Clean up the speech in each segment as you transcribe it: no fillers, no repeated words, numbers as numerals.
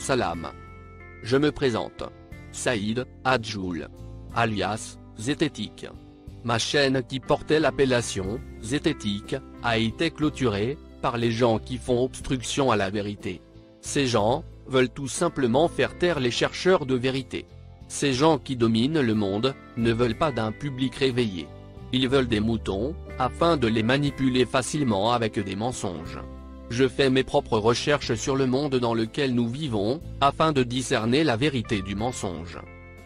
Salam. Je me présente. Saïd Adjoul. Alias Zététique. Ma chaîne qui portait l'appellation Zététique a été clôturée par les gens qui font obstruction à la vérité. Ces gens veulent tout simplement faire taire les chercheurs de vérité. Ces gens qui dominent le monde ne veulent pas d'un public réveillé. Ils veulent des moutons, afin de les manipuler facilement avec des mensonges. Je fais mes propres recherches sur le monde dans lequel nous vivons, afin de discerner la vérité du mensonge.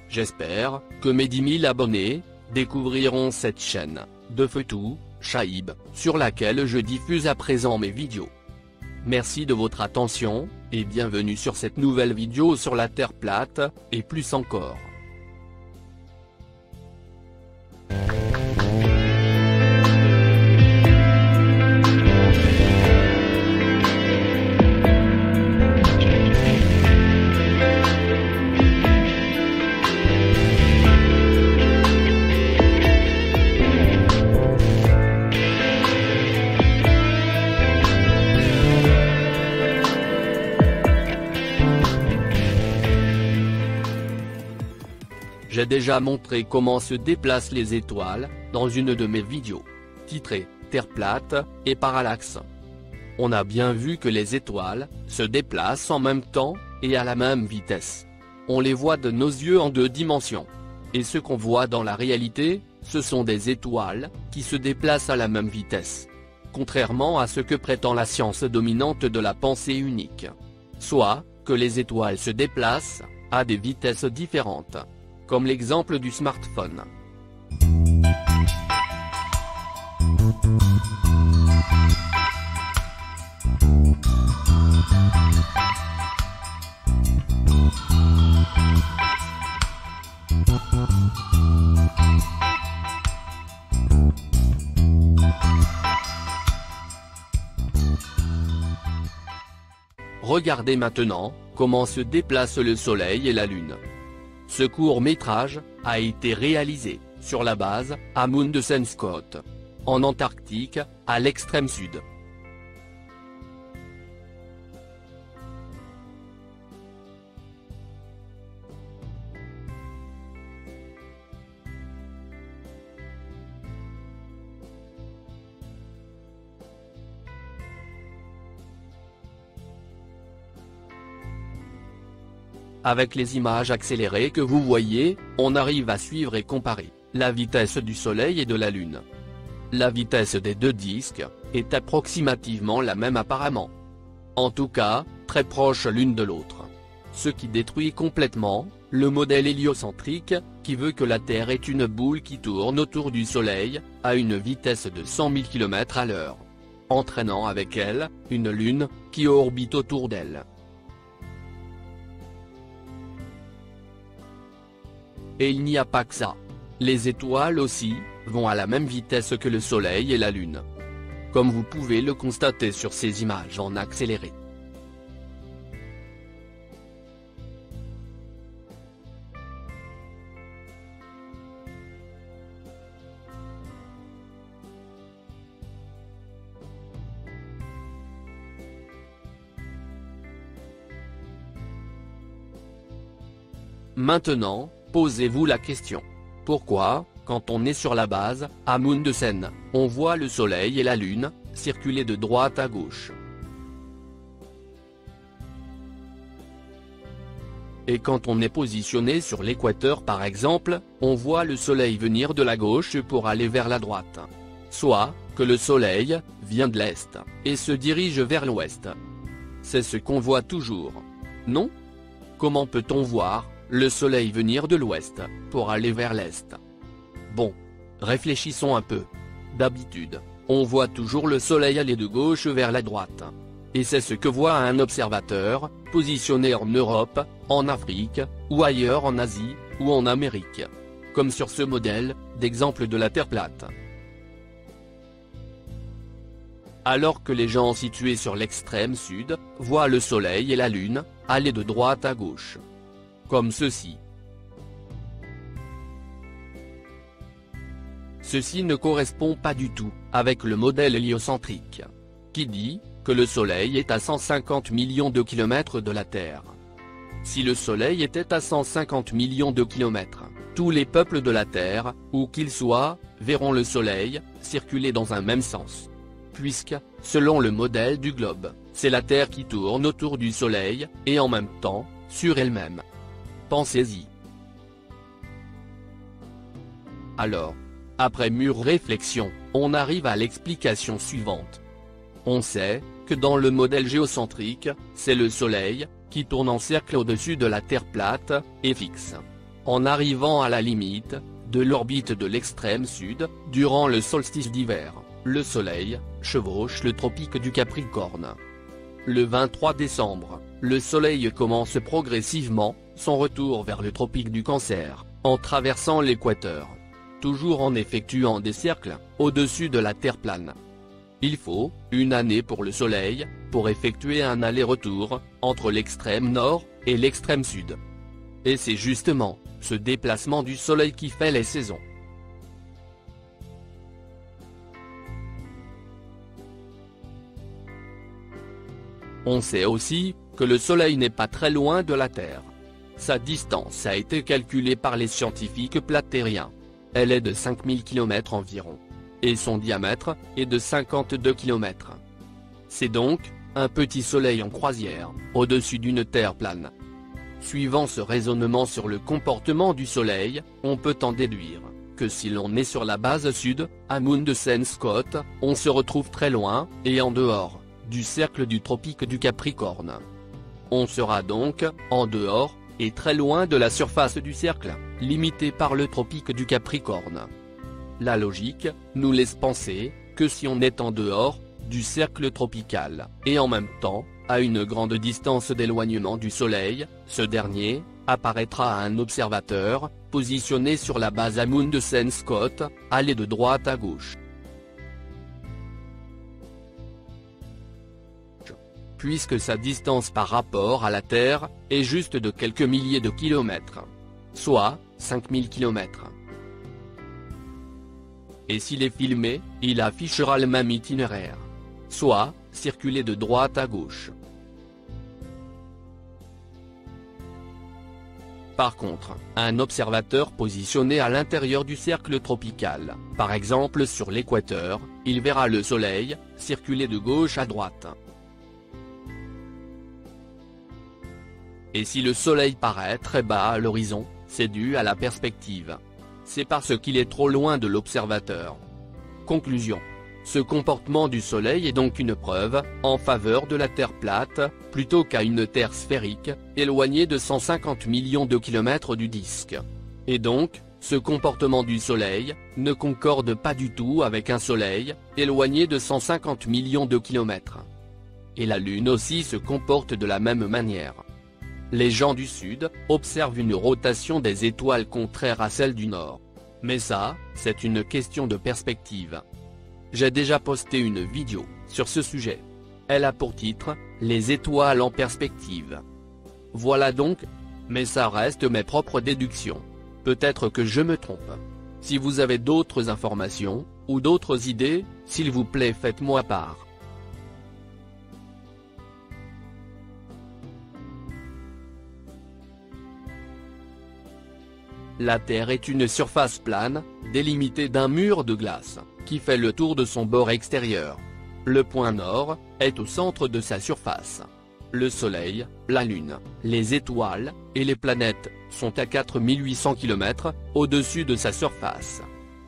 J'espère que mes 10 000 abonnés découvriront cette chaîne, de Feutou, Chaïb, sur laquelle je diffuse à présent mes vidéos. Merci de votre attention, et bienvenue sur cette nouvelle vidéo sur la Terre plate, et plus encore. J'ai déjà montré comment se déplacent les étoiles, dans une de mes vidéos, titrée « Terre plate et parallaxe ». On a bien vu que les étoiles se déplacent en même temps, et à la même vitesse. On les voit de nos yeux en 2 dimensions. Et ce qu'on voit dans la réalité, ce sont des étoiles, qui se déplacent à la même vitesse. Contrairement à ce que prétend la science dominante de la pensée unique. Soit, que les étoiles se déplacent, à des vitesses différentes. Comme l'exemple du smartphone. Regardez maintenant comment se déplacent le Soleil et la Lune. Ce court-métrage a été réalisé sur la base Amundsen Scott, en Antarctique, à l'extrême sud. Avec les images accélérées que vous voyez, on arrive à suivre et comparer la vitesse du Soleil et de la Lune. La vitesse des 2 disques est approximativement la même apparemment. En tout cas, très proche l'une de l'autre. Ce qui détruit complètement le modèle héliocentrique, qui veut que la Terre est une boule qui tourne autour du Soleil, à une vitesse de 100 000 km/h. Entraînant avec elle, une Lune, qui orbite autour d'elle. Et il n'y a pas que ça. Les étoiles aussi, vont à la même vitesse que le Soleil et la Lune. Comme vous pouvez le constater sur ces images en accéléré. Maintenant, posez-vous la question. Pourquoi, quand on est sur la base Amundsen, on voit le Soleil et la Lune circuler de droite à gauche? Et quand on est positionné sur l'équateur par exemple, on voit le Soleil venir de la gauche pour aller vers la droite. Soit, que le Soleil vient de l'Est, et se dirige vers l'Ouest. C'est ce qu'on voit toujours. Non? Comment peut-on voir le Soleil venir de l'Ouest, pour aller vers l'Est? Bon. Réfléchissons un peu. D'habitude, on voit toujours le Soleil aller de gauche vers la droite. Et c'est ce que voit un observateur, positionné en Europe, en Afrique, ou ailleurs en Asie, ou en Amérique. Comme sur ce modèle, d'exemple de la Terre plate. Alors que les gens situés sur l'extrême sud, voient le Soleil et la Lune, aller de droite à gauche. Comme ceci. Ceci ne correspond pas du tout avec le modèle héliocentrique, qui dit que le Soleil est à 150 millions de kilomètres de la Terre. Si le Soleil était à 150 millions de kilomètres, tous les peuples de la Terre, où qu'ils soient, verront le Soleil circuler dans un même sens. Puisque, selon le modèle du globe, c'est la Terre qui tourne autour du Soleil, et en même temps, sur elle-même. Pensez-y. Alors, après mûre réflexion, on arrive à l'explication suivante. On sait que dans le modèle géocentrique, c'est le Soleil qui tourne en cercle au-dessus de la Terre plate et fixe. En arrivant à la limite de l'orbite de l'extrême sud, durant le solstice d'hiver, le Soleil chevauche le tropique du Capricorne. Le 23 décembre, le Soleil commence progressivement son retour vers le tropique du Cancer, en traversant l'équateur, toujours en effectuant des cercles au-dessus de la Terre plane. Il faut une année pour le Soleil pour effectuer un aller-retour entre l'extrême nord et l'extrême sud. Et c'est justement ce déplacement du Soleil qui fait les saisons. On sait aussi que le Soleil n'est pas très loin de la Terre. Sa distance a été calculée par les scientifiques platériens. Elle est de 5000 km environ. Et son diamètre est de 52 km. C'est donc un petit Soleil en croisière, au-dessus d'une Terre plane. Suivant ce raisonnement sur le comportement du Soleil, on peut en déduire que si l'on est sur la base sud, à Amundsen-Scott, on se retrouve très loin, et en dehors du cercle du tropique du Capricorne. On sera donc en dehors, et très loin de la surface du cercle, limité par le tropique du Capricorne. La logique nous laisse penser que si on est en dehors du cercle tropical, et en même temps, à une grande distance d'éloignement du Soleil, ce dernier apparaîtra à un observateur, positionné sur la base Amundsen-Scott, allé de droite à gauche. Puisque sa distance par rapport à la Terre est juste de quelques milliers de kilomètres, soit 5000 km. Et s'il est filmé, il affichera le même itinéraire, soit circuler de droite à gauche. Par contre, un observateur positionné à l'intérieur du cercle tropical, par exemple sur l'équateur, il verra le Soleil circuler de gauche à droite. Et si le Soleil paraît très bas à l'horizon, c'est dû à la perspective. C'est parce qu'il est trop loin de l'observateur. Conclusion. Ce comportement du Soleil est donc une preuve en faveur de la Terre plate, plutôt qu'à une Terre sphérique, éloignée de 150 millions de kilomètres du disque. Et donc, ce comportement du Soleil ne concorde pas du tout avec un Soleil éloigné de 150 millions de kilomètres. Et la Lune aussi se comporte de la même manière. Les gens du Sud observent une rotation des étoiles contraire à celle du Nord. Mais ça, c'est une question de perspective. J'ai déjà posté une vidéo sur ce sujet. Elle a pour titre « Les étoiles en perspective ». Voilà donc, mais ça reste mes propres déductions. Peut-être que je me trompe. Si vous avez d'autres informations, ou d'autres idées, s'il vous plaît faites-moi part. La Terre est une surface plane, délimitée d'un mur de glace, qui fait le tour de son bord extérieur. Le point nord est au centre de sa surface. Le Soleil, la Lune, les étoiles et les planètes sont à 4800 km au-dessus de sa surface.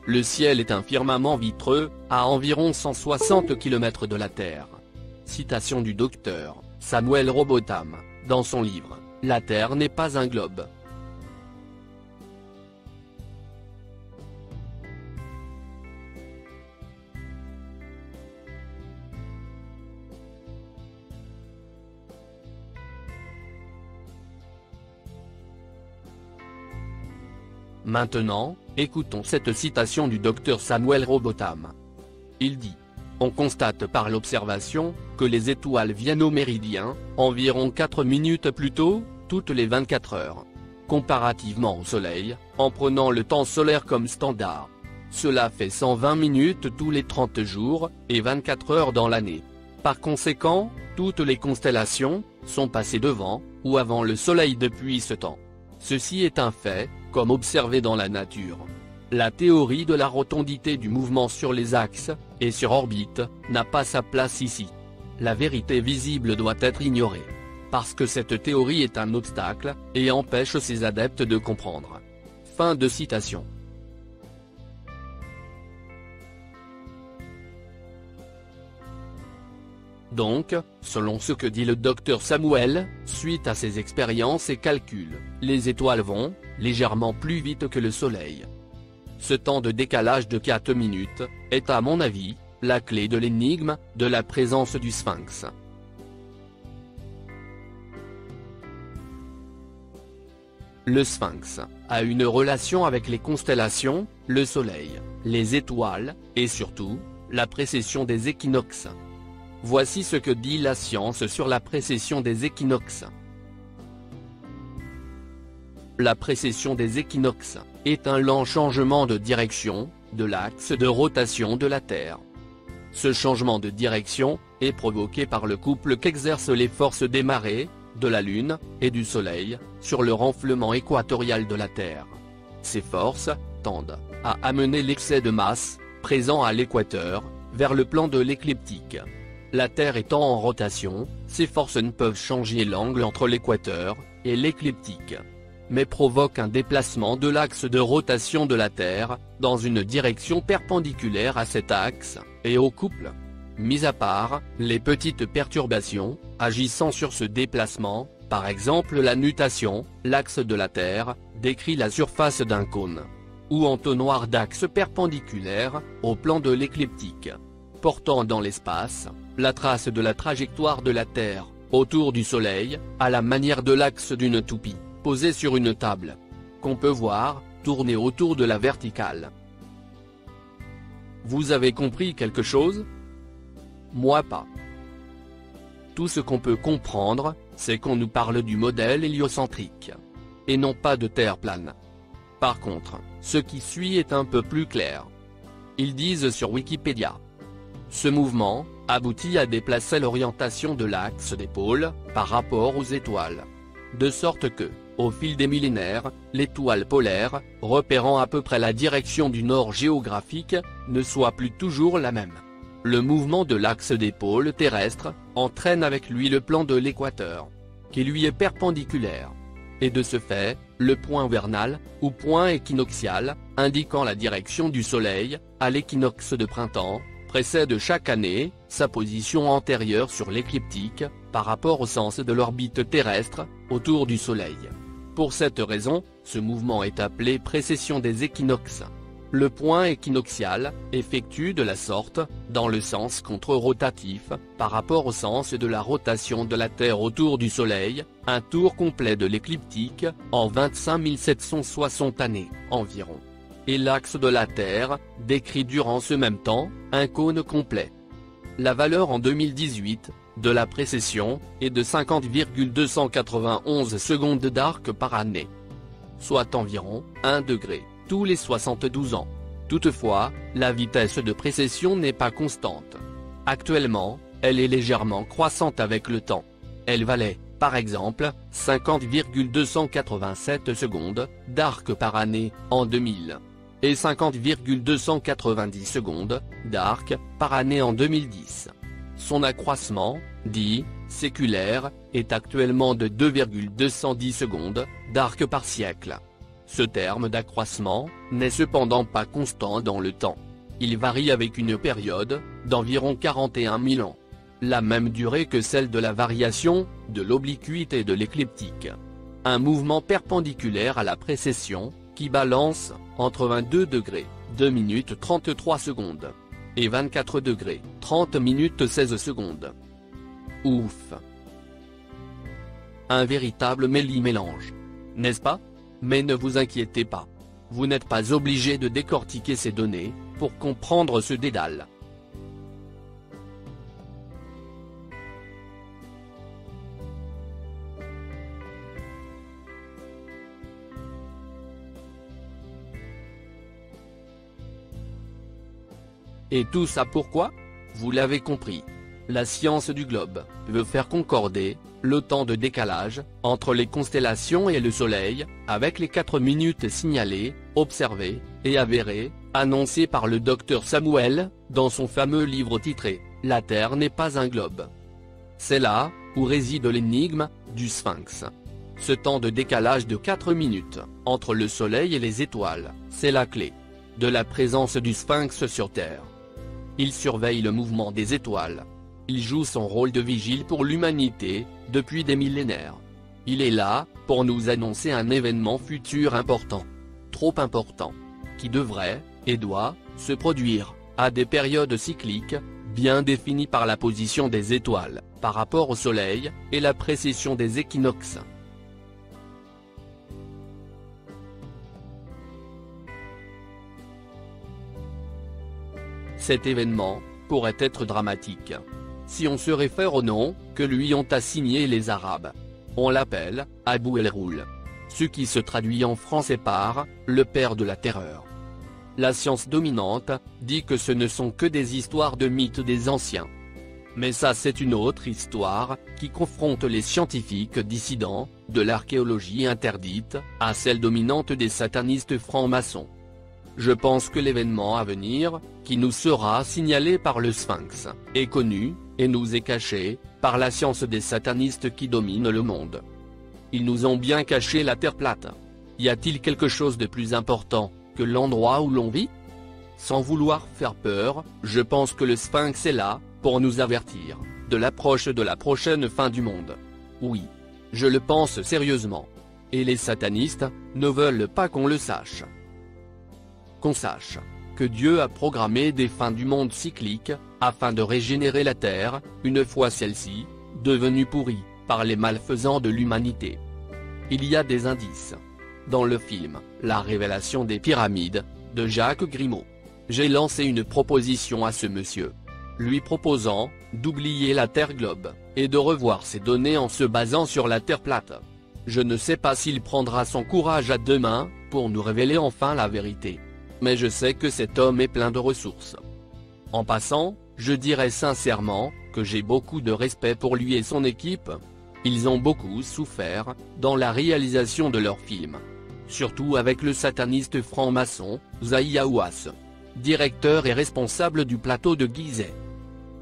Le ciel est un firmament vitreux, à environ 160 km de la Terre. Citation du docteur Samuel Robotham, dans son livre « La Terre n'est pas un globe ». Maintenant, écoutons cette citation du docteur Samuel Robotham. Il dit: « On constate par l'observation, que les étoiles viennent au méridien, environ 4 minutes plus tôt, toutes les 24 heures. Comparativement au Soleil, en prenant le temps solaire comme standard. Cela fait 120 minutes tous les 30 jours, et 24 heures dans l'année. Par conséquent, toutes les constellations sont passées devant ou avant le Soleil depuis ce temps. Ceci est un fait, comme observé dans la nature. La théorie de la rotondité du mouvement sur les axes, et sur orbite, n'a pas sa place ici. La vérité visible doit être ignorée. Parce que cette théorie est un obstacle, et empêche ses adeptes de comprendre. Fin de citation. Donc, selon ce que dit le docteur Samuel, suite à ses expériences et calculs, les étoiles vont légèrement plus vite que le Soleil. Ce temps de décalage de 4 minutes est à mon avis la clé de l'énigme de la présence du Sphinx. Le Sphinx a une relation avec les constellations, le Soleil, les étoiles, et surtout, la précession des équinoxes. Voici ce que dit la science sur la précession des équinoxes. La précession des équinoxes est un lent changement de direction de l'axe de rotation de la Terre. Ce changement de direction est provoqué par le couple qu'exercent les forces des marées, de la Lune et du Soleil sur le renflement équatorial de la Terre. Ces forces tendent à amener l'excès de masse présent à l'équateur vers le plan de l'écliptique. La Terre étant en rotation, ces forces ne peuvent changer l'angle entre l'équateur et l'écliptique, mais provoquent un déplacement de l'axe de rotation de la Terre dans une direction perpendiculaire à cet axe et au couple. Mis à part les petites perturbations agissant sur ce déplacement, par exemple la nutation, l'axe de la Terre décrit la surface d'un cône ou entonnoir d'axe perpendiculaire au plan de l'écliptique, portant dans l'espace la trace de la trajectoire de la Terre autour du Soleil, à la manière de l'axe d'une toupie posée sur une table, qu'on peut voir tourner autour de la verticale. Vous avez compris quelque chose? Moi pas. Tout ce qu'on peut comprendre, c'est qu'on nous parle du modèle héliocentrique, et non pas de Terre plane. Par contre, ce qui suit est un peu plus clair. Ils disent sur Wikipédia: ce mouvement aboutit à déplacer l'orientation de l'axe des pôles par rapport aux étoiles, de sorte que, au fil des millénaires, l'étoile polaire, repérant à peu près la direction du nord géographique, ne soit plus toujours la même. Le mouvement de l'axe des pôles terrestres entraîne avec lui le plan de l'équateur, qui lui est perpendiculaire. Et de ce fait, le point vernal, ou point équinoxial, indiquant la direction du Soleil, à l'équinoxe de printemps, précède chaque année sa position antérieure sur l'écliptique, par rapport au sens de l'orbite terrestre, autour du Soleil. Pour cette raison, ce mouvement est appelé précession des équinoxes. Le point équinoxial effectue de la sorte, dans le sens contre-rotatif, par rapport au sens de la rotation de la Terre autour du Soleil, un tour complet de l'écliptique, en 25 760 années, environ. Et l'axe de la Terre décrit durant ce même temps un cône complet. La valeur en 2018 de la précession est de 50,291 secondes d'arc par année, soit environ 1 degré tous les 72 ans. Toutefois, la vitesse de précession n'est pas constante. Actuellement, elle est légèrement croissante avec le temps. Elle valait, par exemple, 50,287 secondes d'arc par année en 2000. Et 50,290 secondes d'arc par année en 2010. Son accroissement, dit séculaire, est actuellement de 2,210 secondes d'arc par siècle. Ce terme d'accroissement n'est cependant pas constant dans le temps. Il varie avec une période d'environ 41 000 ans. La même durée que celle de la variation de l'obliquité de l'écliptique. Un mouvement perpendiculaire à la précession, qui balance entre 22 degrés, 2 minutes 33 secondes, et 24 degrés, 30 minutes 16 secondes. Ouf! Un véritable méli-mélange. N'est-ce pas? Mais ne vous inquiétez pas. Vous n'êtes pas obligé de décortiquer ces données pour comprendre ce dédale. Et tout ça pourquoi? Vous l'avez compris. La science du globe veut faire concorder le temps de décalage, entre les constellations et le Soleil, avec les 4 minutes signalées, observées, et avérées, annoncées par le docteur Samuel, dans son fameux livre titré « La Terre n'est pas un globe ». C'est là, où réside l'énigme, du Sphinx. Ce temps de décalage de 4 minutes, entre le Soleil et les étoiles, c'est la clé de la présence du Sphinx sur Terre. Il surveille le mouvement des étoiles. Il joue son rôle de vigile pour l'humanité, depuis des millénaires. Il est là, pour nous annoncer un événement futur important. Trop important. Qui devrait, et doit, se produire, à des périodes cycliques, bien définies par la position des étoiles, par rapport au Soleil, et la précession des équinoxes. Cet événement pourrait être dramatique. Si on se réfère au nom que lui ont assigné les Arabes. On l'appelle Abu el-Roul. Ce qui se traduit en français par « le père de la terreur ». La science dominante dit que ce ne sont que des histoires de mythes des anciens. Mais ça c'est une autre histoire, qui confronte les scientifiques dissidents, de l'archéologie interdite, à celle dominante des satanistes francs-maçons. Je pense que l'événement à venir, qui nous sera signalé par le Sphinx, est connu, et nous est caché, par la science des satanistes qui dominent le monde. Ils nous ont bien caché la Terre plate. Y a-t-il quelque chose de plus important que l'endroit où l'on vit? Sans vouloir faire peur, je pense que le Sphinx est là, pour nous avertir, de l'approche de la prochaine fin du monde. Oui. Je le pense sérieusement. Et les satanistes ne veulent pas qu'on le sache. Qu'on sache que Dieu a programmé des fins du monde cycliques, afin de régénérer la Terre, une fois celle-ci, devenue pourrie, par les malfaisants de l'humanité. Il y a des indices. Dans le film « La révélation des pyramides » de Jacques Grimaud, j'ai lancé une proposition à ce monsieur, lui proposant d'oublier la Terre globe, et de revoir ses données en se basant sur la Terre plate. Je ne sais pas s'il prendra son courage à deux mains, pour nous révéler enfin la vérité. Mais je sais que cet homme est plein de ressources. En passant, je dirais sincèrement, que j'ai beaucoup de respect pour lui et son équipe. Ils ont beaucoup souffert, dans la réalisation de leur film. Surtout avec le sataniste franc-maçon, Zahi Hawass, directeur et responsable du plateau de Gizeh.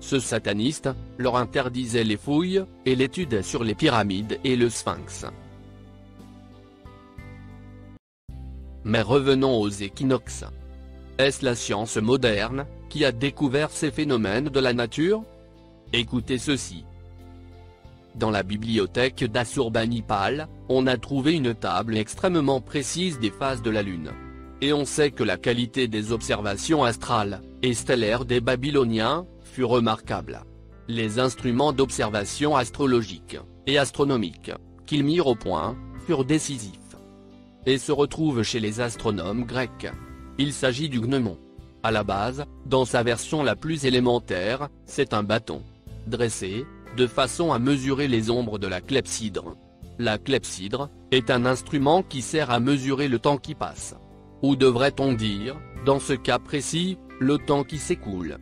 Ce sataniste leur interdisait les fouilles, et l'étude sur les pyramides et le Sphinx. Mais revenons aux équinoxes. Est-ce la science moderne qui a découvert ces phénomènes de la nature? Écoutez ceci. Dans la bibliothèque d'Assurbanipal, on a trouvé une table extrêmement précise des phases de la Lune. Et on sait que la qualité des observations astrales et stellaires des Babyloniens fut remarquable. Les instruments d'observation astrologique et astronomique qu'ils mirent au point furent décisifs. Et se retrouvent chez les astronomes grecs. Il s'agit du gnomon. À la base, dans sa version la plus élémentaire, c'est un bâton dressé, de façon à mesurer les ombres de la clepsydre. La clepsydre est un instrument qui sert à mesurer le temps qui passe. Ou devrait-on dire, dans ce cas précis, le temps qui s'écoule.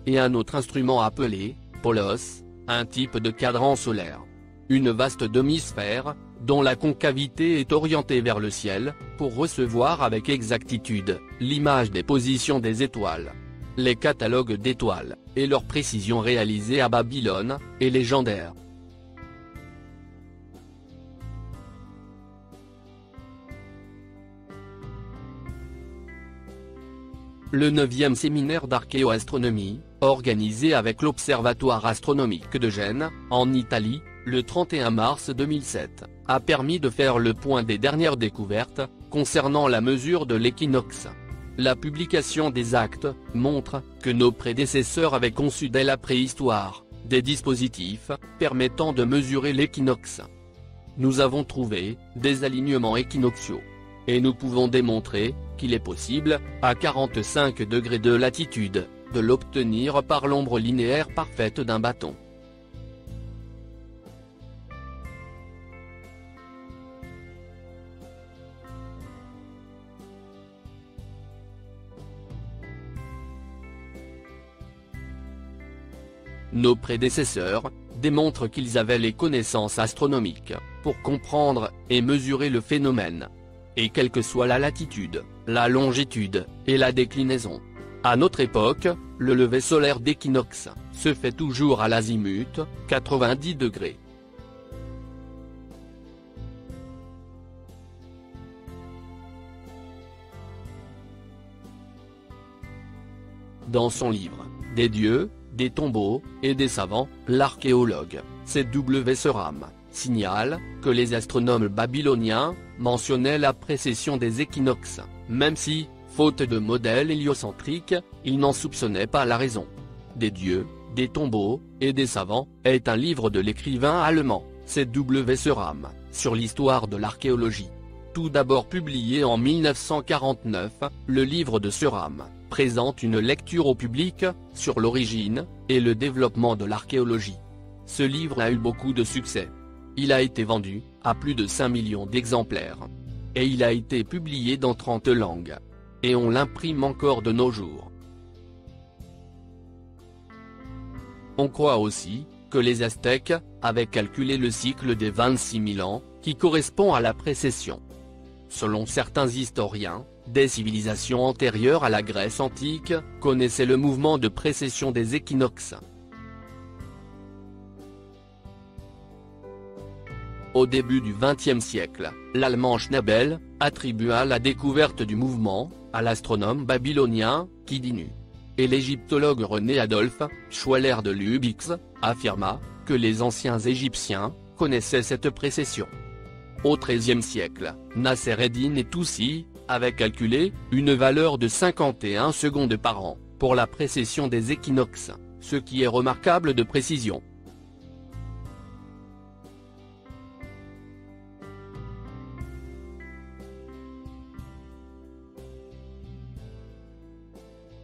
Et un autre instrument appelé Polos, un type de cadran solaire. Une vaste demi-sphère, dont la concavité est orientée vers le ciel, pour recevoir avec exactitude l'image des positions des étoiles. Les catalogues d'étoiles, et leur précision réalisée à Babylone, est légendaire. Le 9e séminaire d'archéoastronomie, organisé avec l'Observatoire astronomique de Gênes, en Italie, le 31 mars 2007, a permis de faire le point des dernières découvertes, concernant la mesure de l'équinoxe. La publication des actes montre que nos prédécesseurs avaient conçu dès la préhistoire des dispositifs permettant de mesurer l'équinoxe. Nous avons trouvé des alignements équinoxiaux. Et nous pouvons démontrer qu'il est possible, à 45 degrés de latitude, de l'obtenir par l'ombre linéaire parfaite d'un bâton. nos prédécesseurs, démontrent qu'ils avaient les connaissances astronomiques pour comprendre et mesurer le phénomène. Et quelle que soit la latitude, la longitude et la déclinaison. À notre époque, le lever solaire d'équinoxe se fait toujours à l'azimut, 90 degrés. Dans son livre « Des dieux, des tombeaux et des savants », l'archéologue C.W. Seram signale que les astronomes babyloniens mentionnaient la précession des équinoxes, même si, faute de modèle héliocentrique, ils n'en soupçonnaient pas la raison. Des dieux, des tombeaux et des savants est un livre de l'écrivain allemand C.W. Seram sur l'histoire de l'archéologie. Tout d'abord publié en 1949, le livre de Seram présente une lecture au public sur l'origine et le développement de l'archéologie. Ce livre a eu beaucoup de succès. Il a été vendu à plus de 5 millions d'exemplaires. Et il a été publié dans 30 langues. Et on l'imprime encore de nos jours. On croit aussi que les Aztèques avaient calculé le cycle des 26 000 ans, qui correspond à la précession. Selon certains historiens, des civilisations antérieures à la Grèce antique connaissaient le mouvement de précession des équinoxes. Au début du XXe siècle, l'Allemand Schnabel attribua la découverte du mouvement à l'astronome babylonien Kidinu. Et l'égyptologue René Adolphe Schwaller de Lubix affirma que les anciens Égyptiens connaissaient cette précession. Au XIIIe siècle, Nasser Eddin et Toussi avaient calculé une valeur de 51 secondes par an pour la précession des équinoxes, ce qui est remarquable de précision.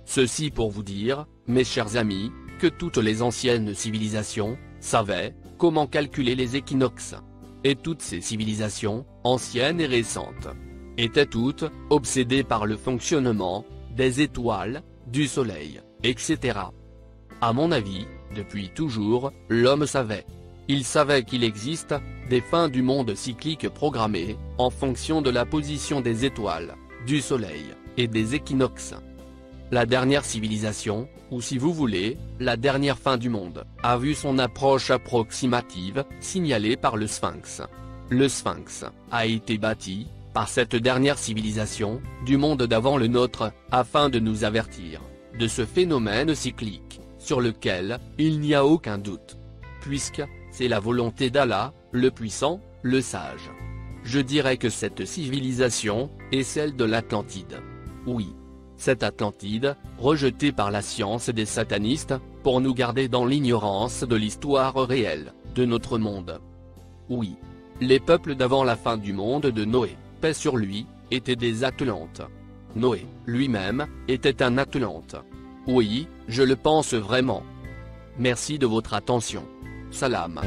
Ceci pour vous dire, mes chers amis, que toutes les anciennes civilisations savaient comment calculer les équinoxes. Et toutes ces civilisations, anciennes et récentes, étaient toutes obsédées par le fonctionnement des étoiles, du soleil, etc. À mon avis, depuis toujours, l'homme savait. Il savait qu'il existe des fins du monde cycliques programmées en fonction de la position des étoiles, du soleil et des équinoxes. La dernière civilisation, ou si vous voulez, la dernière fin du monde, a vu son approche approximative signalée par le Sphinx. Le Sphinx a été bâti par cette dernière civilisation du monde d'avant le nôtre, afin de nous avertir de ce phénomène cyclique, sur lequel il n'y a aucun doute. Puisque c'est la volonté d'Allah, le puissant, le sage. Je dirais que cette civilisation est celle de l'Atlantide. Oui. Cette Atlantide, rejetée par la science des satanistes, pour nous garder dans l'ignorance de l'histoire réelle, de notre monde. Oui. Les peuples d'avant la fin du monde de Noé, paix sur lui, étaient des Atlantes. Noé, lui-même, était un Atlante. Oui, je le pense vraiment. Merci de votre attention. Salam.